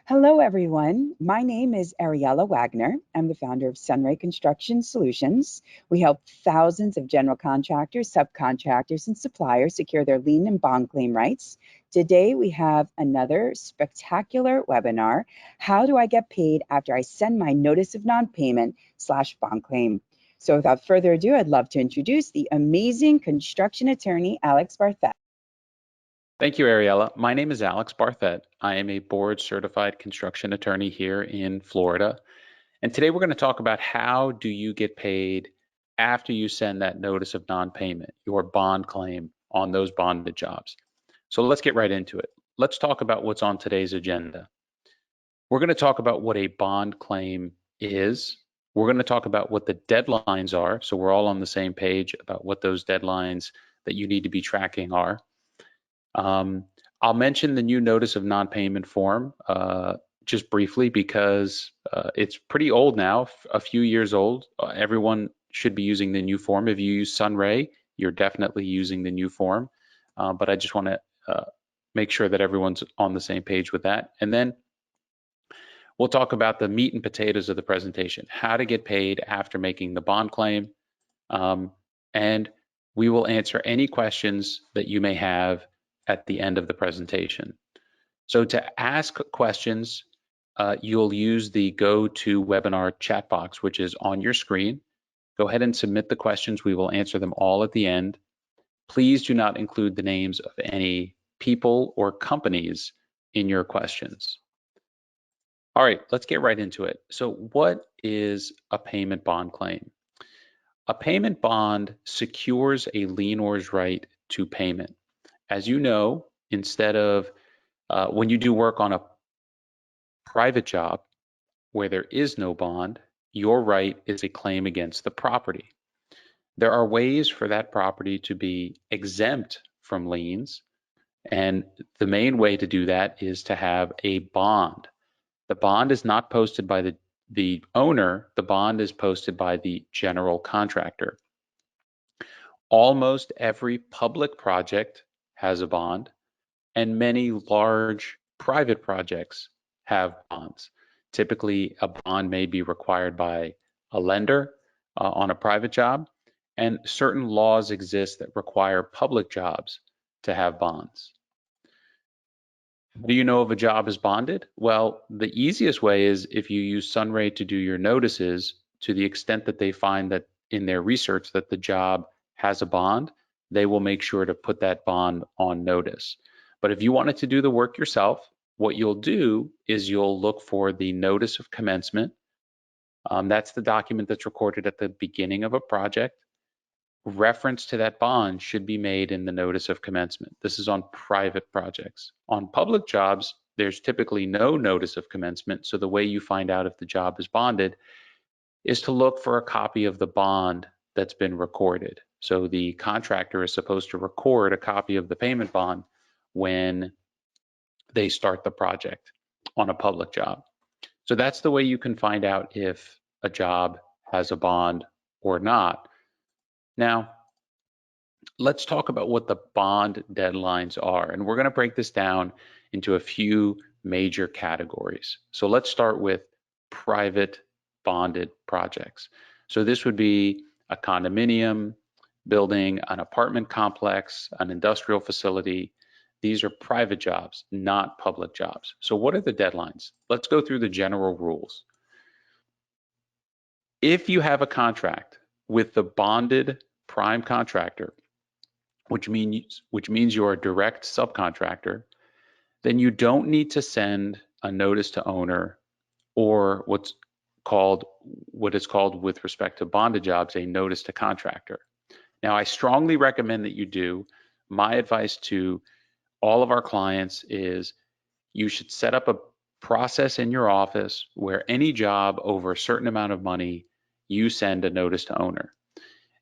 Hello, everyone. My name is Ariella Wagner. I'm the founder of SunRay Construction Solutions. We help thousands of general contractors, subcontractors, and suppliers secure their lien and bond claim rights. Today, we have another spectacular webinar. How do I get paid after I send my notice of non-payment / bond claim? So without further ado, I'd love to introduce the amazing construction attorney, Alex Barthet. Thank you, Ariella. My name is Alex Barthet. I am a board-certified construction attorney here in Florida. And today we're going to talk about how do you get paid after you send that notice of non-payment, your bond claim on those bonded jobs. So let's get right into it. Let's talk about what's on today's agenda. We're going to talk about what a bond claim is. We're going to talk about what the deadlines are, so we're all on the same page about what those deadlines that you need to be tracking are. I'll mention the new notice of non-payment form just briefly because it's pretty old now, a few years old. Everyone should be using the new form. If you use SunRay, you're definitely using the new form, but I just want to make sure that everyone's on the same page with that. And then we'll talk about the meat and potatoes of the presentation, how to get paid after making the bond claim, and we will answer any questions that you may have at the end of the presentation. So to ask questions, you'll use the GoToWebinar chat box, which is on your screen. Go ahead and submit the questions. We will answer them all at the end. Please do not include the names of any people or companies in your questions. All right, let's get right into it. So what is a payment bond claim? A payment bond secures a lienor's right to payment. As you know, instead of when you do work on a private job where there is no bond, your right is a claim against the property. There are ways for that property to be exempt from liens, and the main way to do that is to have a bond. The bond is not posted by the owner, the bond is posted by the general contractor. Almost every public project has a bond, and many large private projects have bonds. Typically, a bond may be required by a lender on a private job, and certain laws exist that require public jobs to have bonds. Do you know if a job is bonded? Well, the easiest way is if you use SunRay to do your notices, to the extent that they find that in their research that the job has a bond, they will make sure to put that bond on notice. But if you wanted to do the work yourself, what you'll do is you'll look for the Notice of Commencement. That's the document that's recorded at the beginning of a project. Reference to that bond should be made in the Notice of Commencement. This is on private projects. On public jobs, there's typically no Notice of Commencement, so the way you find out if the job is bonded is to look for a copy of the bond that's been recorded. So the contractor is supposed to record a copy of the payment bond when they start the project on a public job. So that's the way you can find out if a job has a bond or not. Now, let's talk about what the bond deadlines are, and we're going to break this down into a few major categories. So let's start with private bonded projects. So this would be a condominium building, an apartment complex, an industrial facility. These are private jobs, not public jobs. So what are the deadlines? Let's go through the general rules. If you have a contract with the bonded prime contractor, which means you're a direct subcontractor, then you don't need to send a notice to owner or what is called with respect to bonded jobs, a notice to contractor. Now, I strongly recommend that you do. My advice to all of our clients is you should set up a process in your office where any job over a certain amount of money, you send a notice to owner.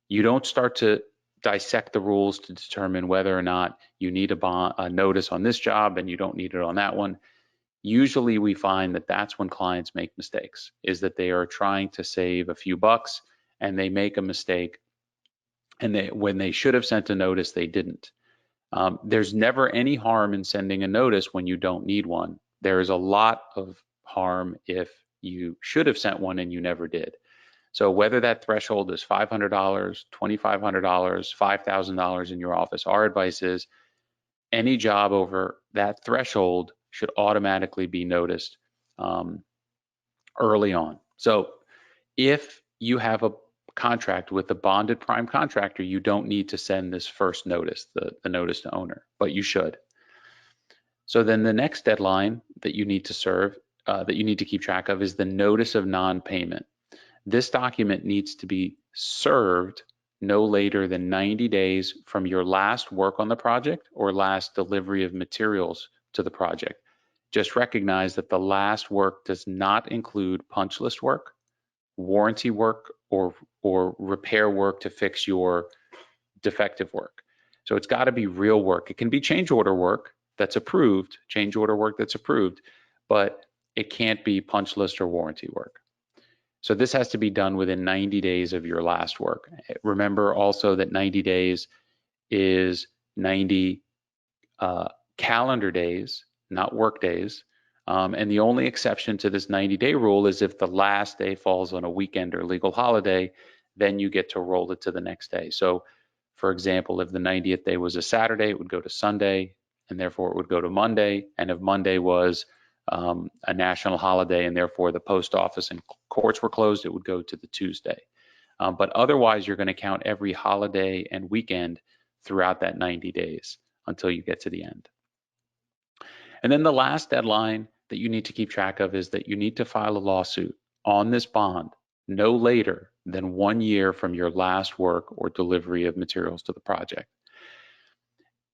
You don't start to dissect the rules to determine whether or not you need a notice on this job and you don't need it on that one. Usually we find that that's when clients make mistakes, is that they are trying to save a few bucks and they make a mistake, and when they should have sent a notice, they didn't. There's never any harm in sending a notice when you don't need one, There is a lot of harm if you should have sent one and you never did. So whether that threshold is $500, $2,500, $5,000 in your office, our advice is any job over that threshold should automatically be noticed early on. So if you have a contract with a bonded prime contractor, you don't need to send this first notice, the notice to owner, but you should. So then the next deadline that you need to serve, that you need to keep track of, is the notice of non-payment. This document needs to be served no later than 90 days from your last work on the project or last delivery of materials to the project. Just recognize that the last work does not include punch list work, warranty work, or repair work to fix your defective work. So it's got to be real work. It can be change order work that's approved, but it can't be punch list or warranty work. So this has to be done within 90 days of your last work. Remember also that 90 days is 90 calendar days, not work days. And the only exception to this 90-day rule is if the last day falls on a weekend or legal holiday, then you get to roll it to the next day. So for example, if the 90th day was a Saturday, it would go to Sunday, and therefore it would go to Monday. And if Monday was a national holiday and therefore the post office and courts were closed, it would go to the Tuesday. But otherwise, you're going to count every holiday and weekend throughout that 90 days until you get to the end. And then the last deadline that you need to keep track of is that you need to file a lawsuit on this bond no later than 1 year from your last work or delivery of materials to the project.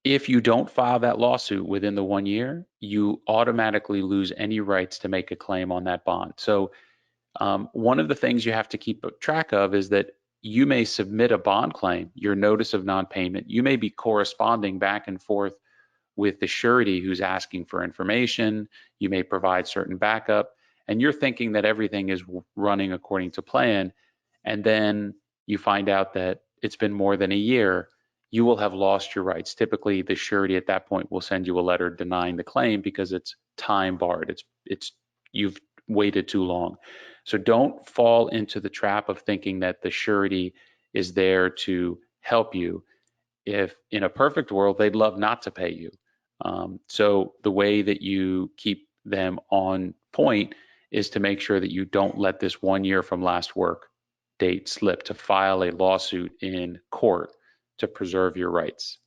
If you don't file that lawsuit within the 1 year, you automatically lose any rights to make a claim on that bond. So one of the things you have to keep track of is that you may submit a bond claim, your notice of non-payment. You may be corresponding back and forth with the surety who's asking for information. You may provide certain backup, and you're thinking that everything is running according to plan. And then you find out that it's been more than a year. You will have lost your rights. Typically, the surety at that point will send you a letter denying the claim because it's time barred. You've waited too long. So don't fall into the trap of thinking that the surety is there to help you. If in a perfect world, they'd love not to pay you. So the way that you keep them on point is to make sure that you don't let this 1 year from last work date slip, to file a lawsuit in court to preserve your rights.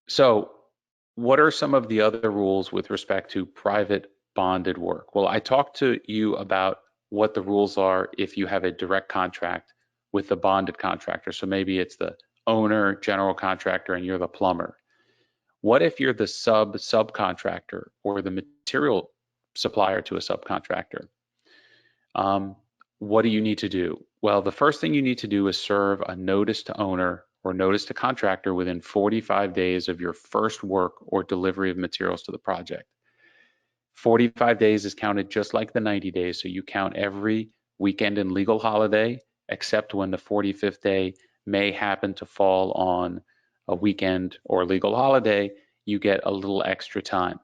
So what are some of the other rules with respect to private bonded work? Well, I talked to you about what the rules are if you have a direct contract with the bonded contractor. So maybe it's the owner, general contractor, and you're the plumber. What if you're the subcontractor or the material supplier to a subcontractor? What do you need to do? Well, the first thing you need to do is serve a notice to owner or notice to contractor within 45 days of your first work or delivery of materials to the project. 45 days is counted just like the 90 days, so you count every weekend and legal holiday, except when the 45th day may happen to fall on a weekend or legal holiday, you get a little extra time.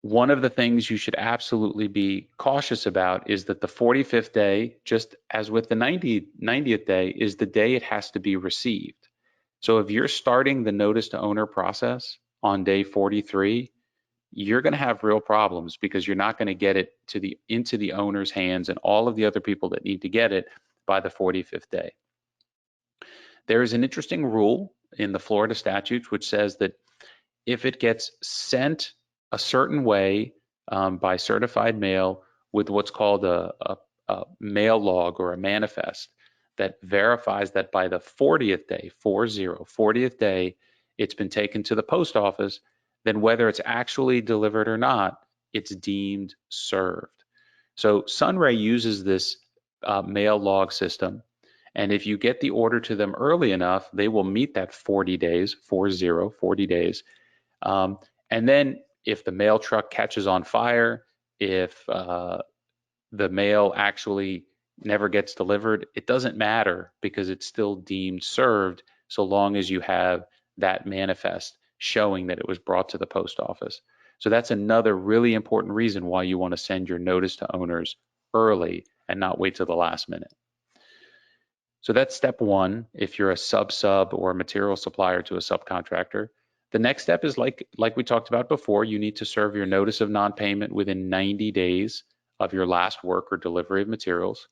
One of the things you should absolutely be cautious about is that the 45th day, just as with the 90th day, is the day it has to be received. So if you're starting the notice to owner process on day 43, you're going to have real problems because you're not going to get it into the owner's hands and all of the other people that need to get it by the 45th day. There is an interesting rule in the Florida statutes which says that if it gets sent a certain way by certified mail with what's called a mail log or a manifest that verifies that by the 40th day, 40th day, it's been taken to the post office, then whether it's actually delivered or not, it's deemed served. So SunRay uses this mail log system, and if you get the order to them early enough, they will meet that 40 days, 40 days. And then if the mail truck catches on fire, if the mail actually never gets delivered, it doesn't matter because it's still deemed served so long as you have that manifest showing that it was brought to the post office. So that's another really important reason why you want to send your notice to owners early and not wait till the last minute. So that's step one if you're a sub or a material supplier to a subcontractor. The next step is like we talked about before, you need to serve your notice of non-payment within 90 days of your last work or delivery of materials.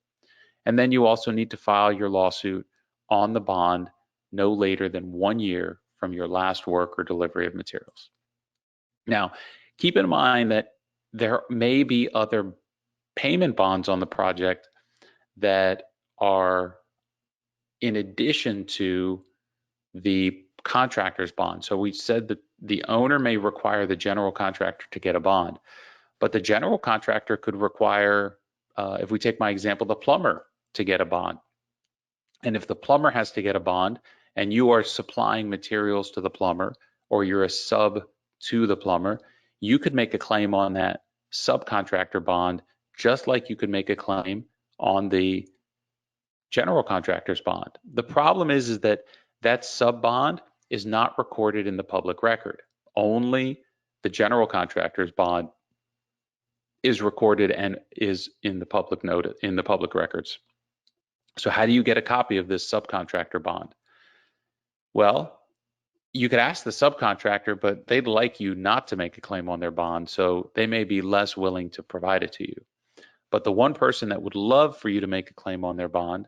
And then you also need to file your lawsuit on the bond no later than 1 year from your last work or delivery of materials. Now, keep in mind that there may be other payment bonds on the project that are in addition to the contractor's bond. So we said that the owner may require the general contractor to get a bond, but the general contractor could require, if we take my example, the plumber to get a bond. And if the plumber has to get a bond and you are supplying materials to the plumber or you're a sub to the plumber, you could make a claim on that subcontractor bond just like you could make a claim on the general contractor's bond. The problem is that that sub bond is not recorded in the public record. Only the general contractor's bond is recorded and is in the public note in the public records. So how do you get a copy of this subcontractor bond? Well, you could ask the subcontractor, but they'd like you not to make a claim on their bond, so they may be less willing to provide it to you. But the one person that would love for you to make a claim on their bond,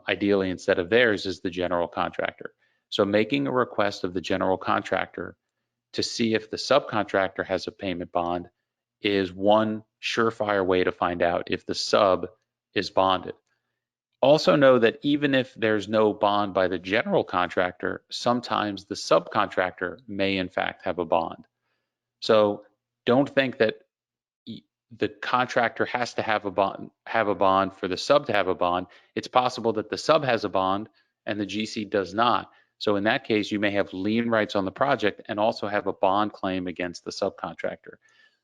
ideally instead of theirs, is the general contractor. So making a request of the general contractor to see if the subcontractor has a payment bond is one surefire way to find out if the sub is bonded. Also know that even if there's no bond by the general contractor, sometimes the subcontractor may in fact have a bond. So don't think that the contractor has to have a bond for the sub to have a bond. It's possible that the sub has a bond and the GC does not. So in that case, you may have lien rights on the project and also have a bond claim against the subcontractor.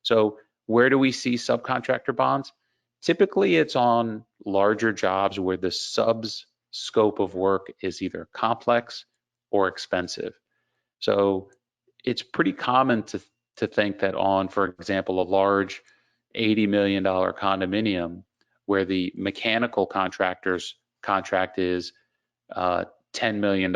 So where do we see subcontractor bonds? Typically, it's on larger jobs where the sub's scope of work is either complex or expensive. So it's pretty common to think that on, for example, a large $80 million condominium where the mechanical contractor's contract is $10 million,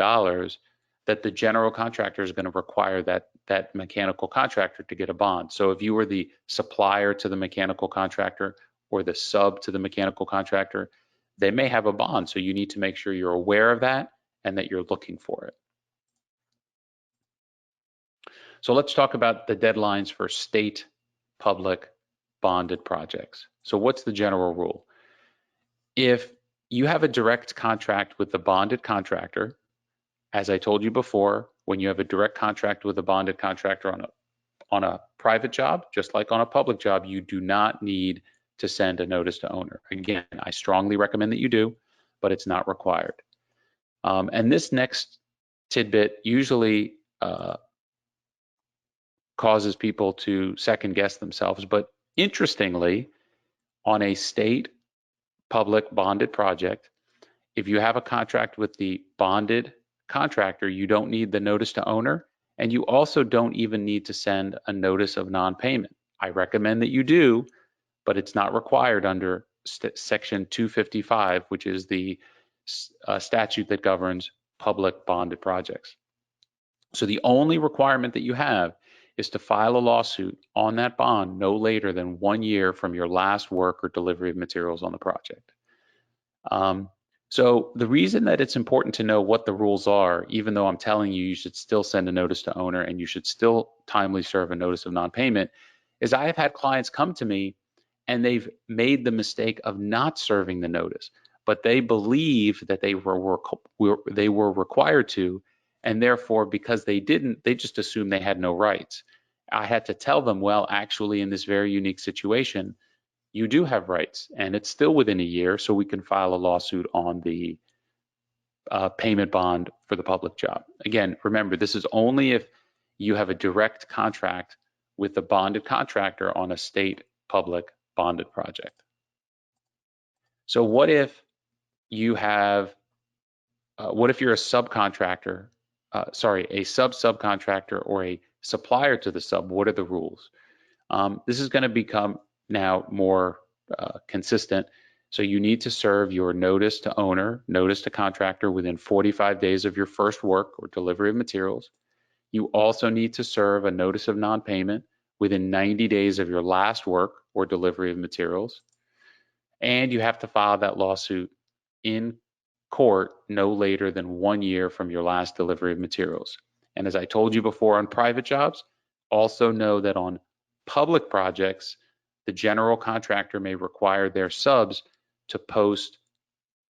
that the general contractor is going to require that mechanical contractor to get a bond. So if you were the supplier to the mechanical contractor or the sub to the mechanical contractor, they may have a bond. So you need to make sure you're aware of that and that you're looking for it. So let's talk about the deadlines for state public bonded projects. So what's the general rule? If you have a direct contract with the bonded contractor, as I told you before, when you have a direct contract with a bonded contractor on a private job, just like on a public job, you do not need to send a notice to owner. Again, I strongly recommend that you do, but it's not required. And this next tidbit usually causes people to second guess themselves. But interestingly, on a state public bonded project, if you have a contract with the bonded contractor, you don't need the notice to owner, and you also don't even need to send a notice of non-payment. I recommend that you do, but it's not required under section 255, which is the statute that governs public bonded projects. So the only requirement that you have is to file a lawsuit on that bond no later than 1 year from your last work or delivery of materials on the project. So the reason that it's important to know what the rules are, even though I'm telling you you should still send a notice to owner and you should still timely serve a notice of non-payment, is I have had clients come to me and they've made the mistake of not serving the notice, but they believe that they were required to, and therefore because they didn't, they just assumed they had no rights. I had to tell them, well, actually in this very unique situation, you do have rights and it's still within a year, so we can file a lawsuit on the payment bond for the public job. Again, remember, this is only if you have a direct contract with the bonded contractor on a state public bonded project. So what if you have, what if you're a subcontractor a subcontractor or a supplier to the sub, what are the rules? This is going to become now more consistent. So you need to serve your notice to owner, notice to contractor within 45 days of your first work or delivery of materials. You also need to serve a notice of non-payment within 90 days of your last work or delivery of materials. And you have to file that lawsuit in court no later than 1 year from your last delivery of materials. And as I told you before on private jobs, also know that on public projects, the general contractor may require their subs to post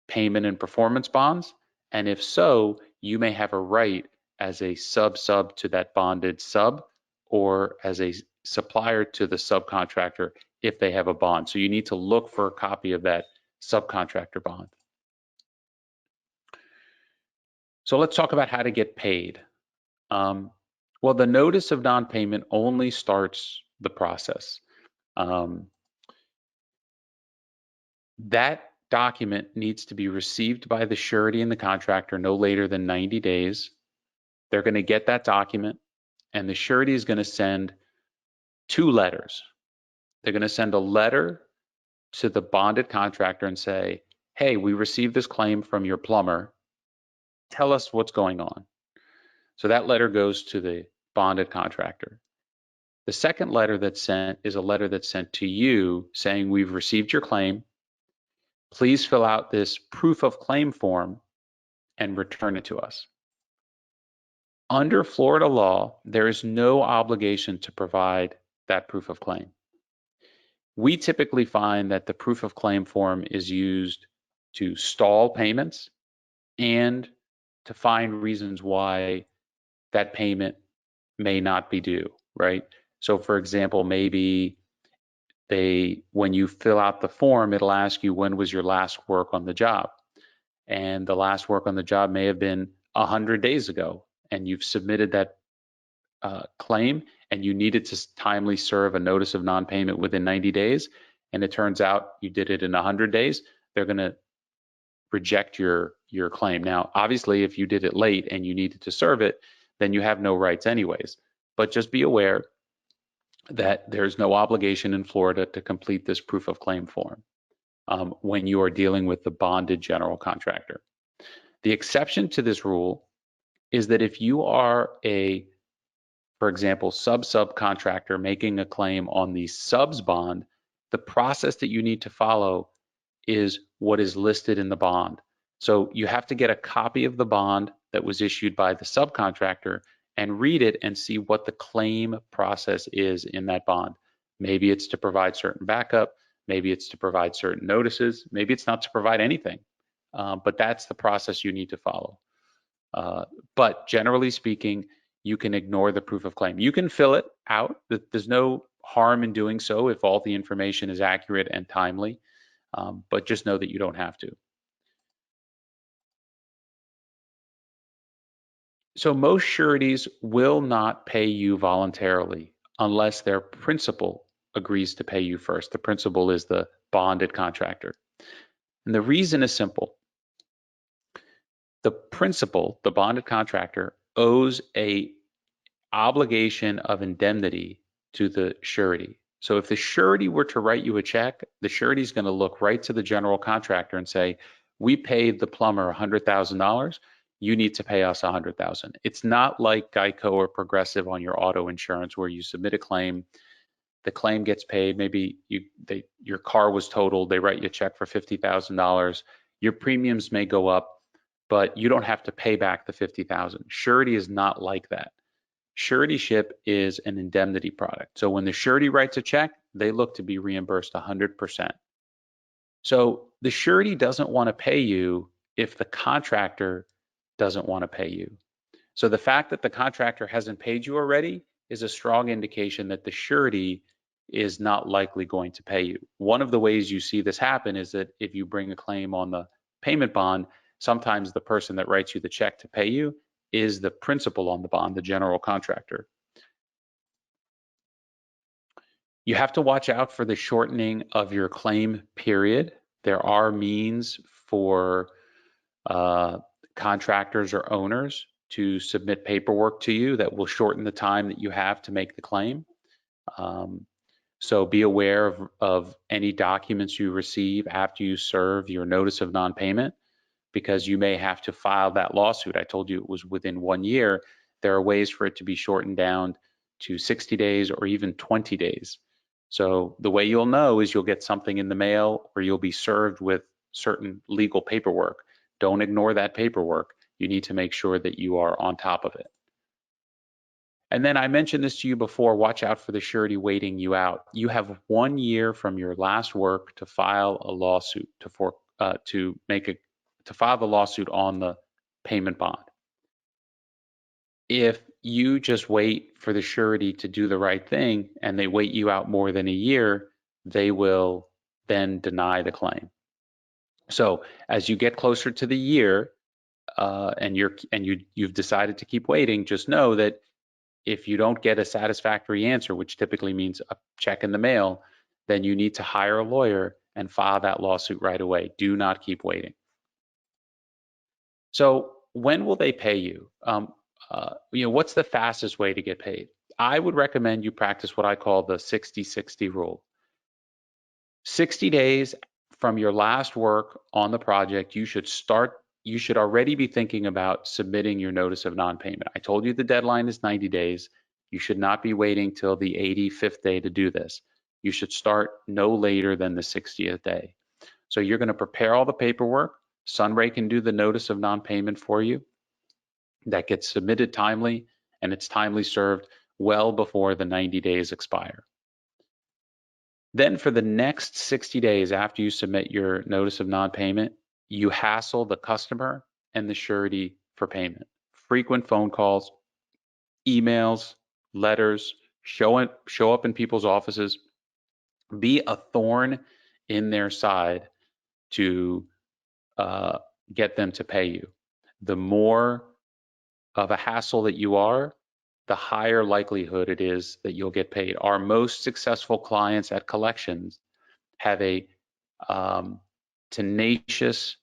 payment and performance bonds. And if so, you may have a right as a sub to that bonded sub or as a supplier to the subcontractor if they have a bond. So you need to look for a copy of that subcontractor bond. So let's talk about how to get paid. Well, the notice of non-payment only starts the process. That document needs to be received by the surety and the contractor no later than 90 days. They're going to get that document, and the surety is going to send 2 letters. They're going to send a letter to the bonded contractor and say, hey, we received this claim from your plumber. Tell us what's going on. So that letter goes to the bonded contractor. The second letter that's sent is a letter that's sent to you saying, we've received your claim. Please fill out this proof of claim form and return it to us. Under Florida law, there is no obligation to provide that proof of claim. We typically find that the proof of claim form is used to stall payments and to find reasons why that payment may not be due, right? So for example, maybe when you fill out the form, it'll ask you when was your last work on the job. And the last work on the job may have been 100 days ago, and you've submitted that claim and you needed to timely serve a notice of non-payment within 90 days, and it turns out you did it in 100 days, they're going to reject your claim. Now, obviously, if you did it late and you needed to serve it, then you have no rights anyways. But just be aware that there's no obligation in Florida to complete this proof of claim form when you are dealing with the bonded general contractor. The exception to this rule is that if you are for example, subcontractor making a claim on the subs bond, the process that you need to follow is what is listed in the bond. So you have to get a copy of the bond that was issued by the subcontractor and read it and see what the claim process is in that bond. Maybe it's to provide certain backup, maybe it's to provide certain notices, maybe it's not to provide anything, but that's the process you need to follow. But generally speaking, you can ignore the proof of claim. You can fill it out. There's no harm in doing so if all the information is accurate and timely, but just know that you don't have to. So most sureties will not pay you voluntarily unless their principal agrees to pay you first. The principal is the bonded contractor. And the reason is simple. The principal, the bonded contractor, owes a obligation of indemnity to the surety. So if the surety were to write you a check, the surety is going to look right to the general contractor and say, we paid the plumber $100,000. You need to pay us $100,000. It's not like Geico or Progressive on your auto insurance where you submit a claim, the claim gets paid. Maybe your car was totaled. They write you a check for $50,000. Your premiums may go up, but you don't have to pay back the $50,000. Surety is not like that. Suretyship is an indemnity product. So when the surety writes a check, they look to be reimbursed 100%. So the surety doesn't want to pay you if the contractor doesn't want to pay you. So the fact that the contractor hasn't paid you already is a strong indication that the surety is not likely going to pay you. One of the ways you see this happen is that if you bring a claim on the payment bond, sometimes the person that writes you the check to pay you is the principal on the bond, the general contractor. You have to watch out for the shortening of your claim period. There are means for contractors or owners to submit paperwork to you that will shorten the time that you have to make the claim. So be aware of any documents you receive after you serve your notice of non-payment, because you may have to file that lawsuit. I told you it was within 1 year. There are ways for it to be shortened down to 60 days or even 20 days. So the way you'll know is you'll get something in the mail or you'll be served with certain legal paperwork. Don't ignore that paperwork. You need to make sure that you are on top of it. And then I mentioned this to you before, watch out for the surety waiting you out. You have 1 year from your last work to file a lawsuit to file the lawsuit on the payment bond. If you just wait for the surety to do the right thing and they wait you out more than a year, they will then deny the claim. So as you get closer to the year and you've decided to keep waiting, just know that if you don't get a satisfactory answer, which typically means a check in the mail, then you need to hire a lawyer and file that lawsuit right away. Do not keep waiting. So when will they pay you? What's the fastest way to get paid? I would recommend you practice what I call the 60-60 rule. 60 days from your last work on the project, you should already be thinking about submitting your notice of non-payment. I told you the deadline is 90 days. You should not be waiting till the 85th day to do this. You should start no later than the 60th day. So you're going to prepare all the paperwork. SunRay can do the notice of non-payment for you. That gets submitted timely, and it's timely served well before the 90 days expire. Then for the next 60 days after you submit your notice of non-payment, you hassle the customer and the surety for payment. Frequent phone calls, emails, letters, show up in people's offices. Be a thorn in their side to get them to pay you. The more of a hassle that you are, the higher likelihood it is that you'll get paid. Our most successful clients at collections have a tenacious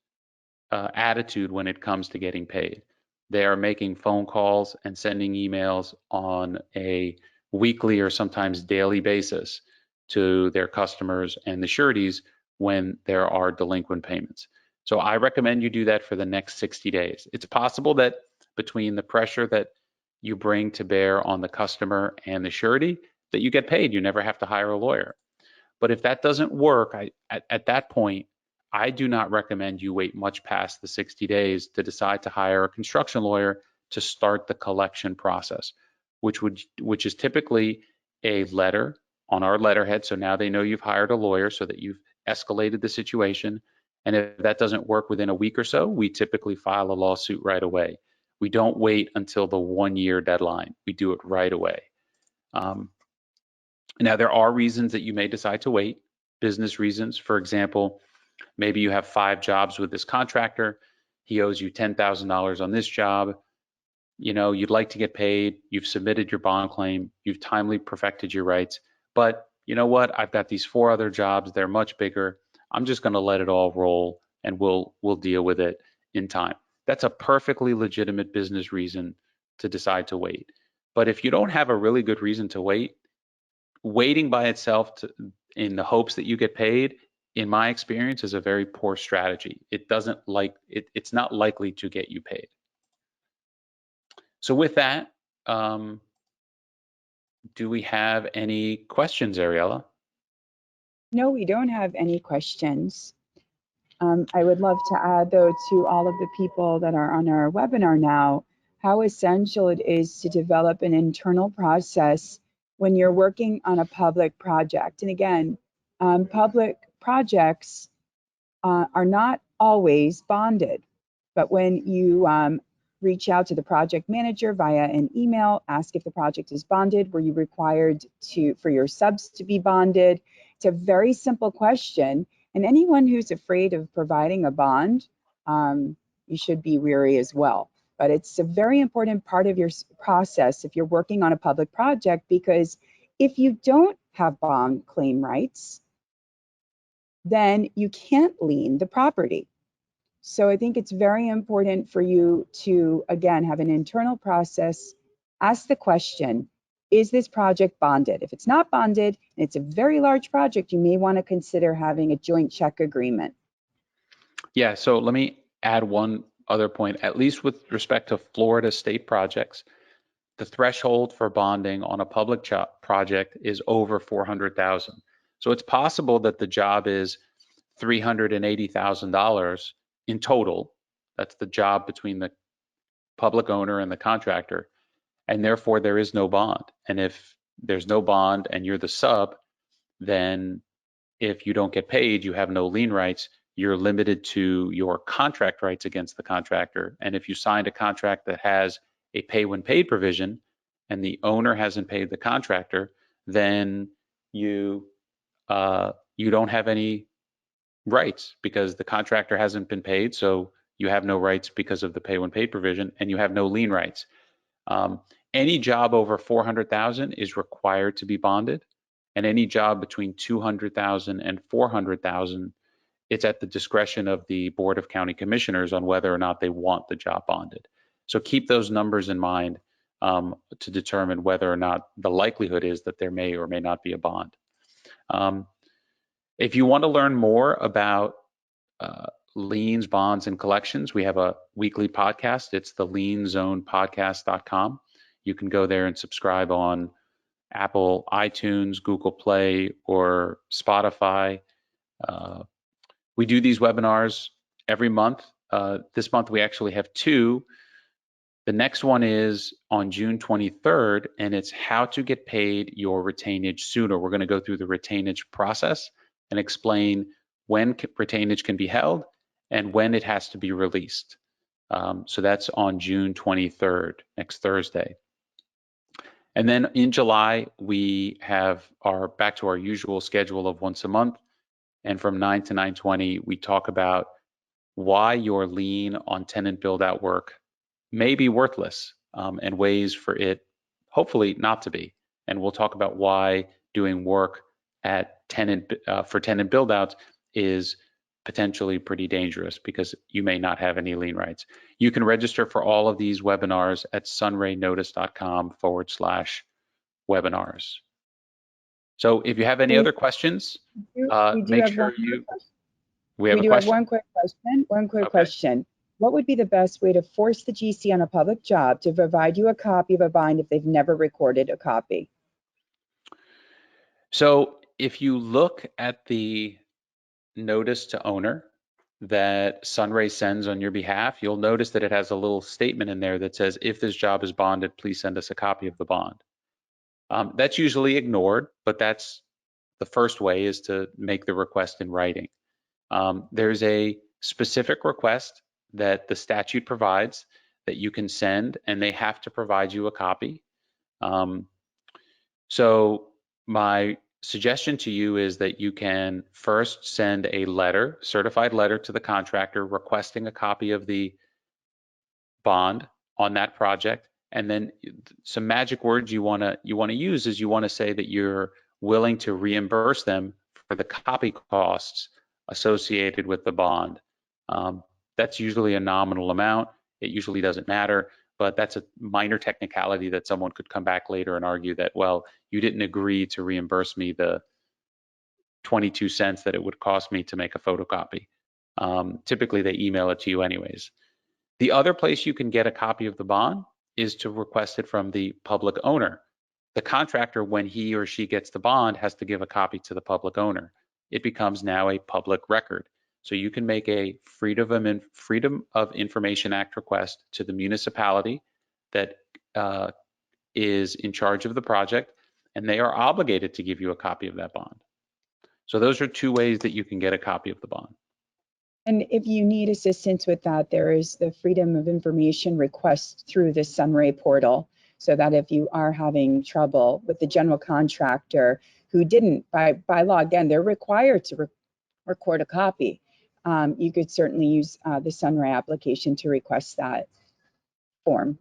attitude when it comes to getting paid. They are making phone calls and sending emails on a weekly or sometimes daily basis to their customers and the sureties when there are delinquent payments. So I recommend you do that for the next 60 days. It's possible that between the pressure that you bring to bear on the customer and the surety, that you get paid. You never have to hire a lawyer. But if that doesn't work, at that point, I do not recommend you wait much past the 60 days to decide to hire a construction lawyer to start the collection process, which is typically a letter on our letterhead. So now they know you've hired a lawyer so that you've escalated the situation. And if that doesn't work within a week or so, we typically file a lawsuit right away. We don't wait until the 1 year deadline. We do it right away. Now, there are reasons that you may decide to wait, business reasons. For example, maybe you have 5 jobs with this contractor. He owes you $10,000 on this job. You'd like to get paid. You've submitted your bond claim. You've timely perfected your rights. But you know what? I've got these 4 other jobs. They're much bigger. I'm just going to let it all roll, and we'll deal with it in time. That's a perfectly legitimate business reason to decide to wait. But if you don't have a really good reason to wait, waiting by itself in the hopes that you get paid, in my experience, is a very poor strategy. It's not likely to get you paid. So with that, do we have any questions, Ariella? No, we don't have any questions. I would love to add, though, to all of the people that are on our webinar now, how essential it is to develop an internal process when you're working on a public project. And again, public projects are not always bonded, but when you reach out to the project manager via an email, ask if the project is bonded, were you required for your subs to be bonded? It's a very simple question. And anyone who's afraid of providing a bond, you should be wary as well. But it's a very important part of your process if you're working on a public project, because if you don't have bond claim rights, then you can't lien the property. So I think it's very important for you to, again, have an internal process. Ask the question, is this project bonded? If it's not bonded, and it's a very large project, you may want to consider having a joint check agreement. Yeah, so let me add one other point, at least with respect to Florida state projects. The threshold for bonding on a public project is over 400,000. So it's possible that the job is $380,000 in total. That's the job between the public owner and the contractor, and therefore there is no bond. And if there's no bond and you're the sub, then if you don't get paid, you have no lien rights. You're limited to your contract rights against the contractor. And if you signed a contract that has a pay when paid provision and the owner hasn't paid the contractor, then you don't have any rights because the contractor hasn't been paid. So you have no rights because of the pay when paid provision, and you have no lien rights. Any job over 400,000 is required to be bonded, and any job between 200,000 and 400,000, it's at the discretion of the Board of County Commissioners on whether or not they want the job bonded. So keep those numbers in mind to determine whether or not the likelihood is that there may or may not be a bond. If you want to learn more about liens, bonds, and collections, we have a weekly podcast. It's the lienzonepodcast.com. You can go there and subscribe on Apple, iTunes, Google Play, or Spotify. We do these webinars every month. This month we actually have two. The next one is on June 23rd, and it's how to get paid your retainage sooner. We're going to go through the retainage process and explain when retainage can be held and when it has to be released. So that's on June 23rd, next Thursday. And then in July, we have back to our usual schedule of once a month. And from 9 to 9:20, we talk about why your lien on tenant build out work may be worthless and ways for it hopefully not to be. And we'll talk about why doing work at for tenant build outs is potentially pretty dangerous because you may not have any lien rights. You can register for all of these webinars at sunraynotice.com/webinars. So if you have any other questions, make sure you. We do have one quick question. Question. What would be the best way to force the GC on a public job to provide you a copy of a bond if they've never recorded a copy? So if you look at the notice to owner that SunRay sends on your behalf, you'll notice that it has a little statement in there that says, if this job is bonded, please send us a copy of the bond. That's usually ignored, but that's the first way, is to make the request in writing. There's a specific request that the statute provides that you can send, and they have to provide you a copy. So my suggestion to you is that you can first send a letter, certified letter, to the contractor requesting a copy of the bond on that project, and then some magic words you want to use is you want to say that you're willing to reimburse them for the copy costs associated with the bond. That's usually a nominal amount. It usually doesn't matter, but that's a minor technicality that someone could come back later and argue that, well, you didn't agree to reimburse me the 22 cents that it would cost me to make a photocopy. Typically, they email it to you anyways. The other place you can get a copy of the bond is to request it from the public owner. The contractor, when he or she gets the bond, has to give a copy to the public owner. It becomes now a public record. So you can make a Freedom of Information Act request to the municipality that is in charge of the project, and they are obligated to give you a copy of that bond. So those are two ways that you can get a copy of the bond. And if you need assistance with that, there is the Freedom of Information request through the SunRay portal, so that if you are having trouble with the general contractor who didn't, by law, again, they're required to record a copy. You could certainly use the SunRay application to request that form.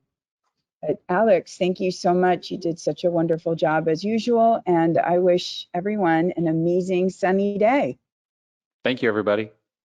But Alex, thank you so much. You did such a wonderful job as usual, and I wish everyone an amazing sunny day. Thank you, everybody.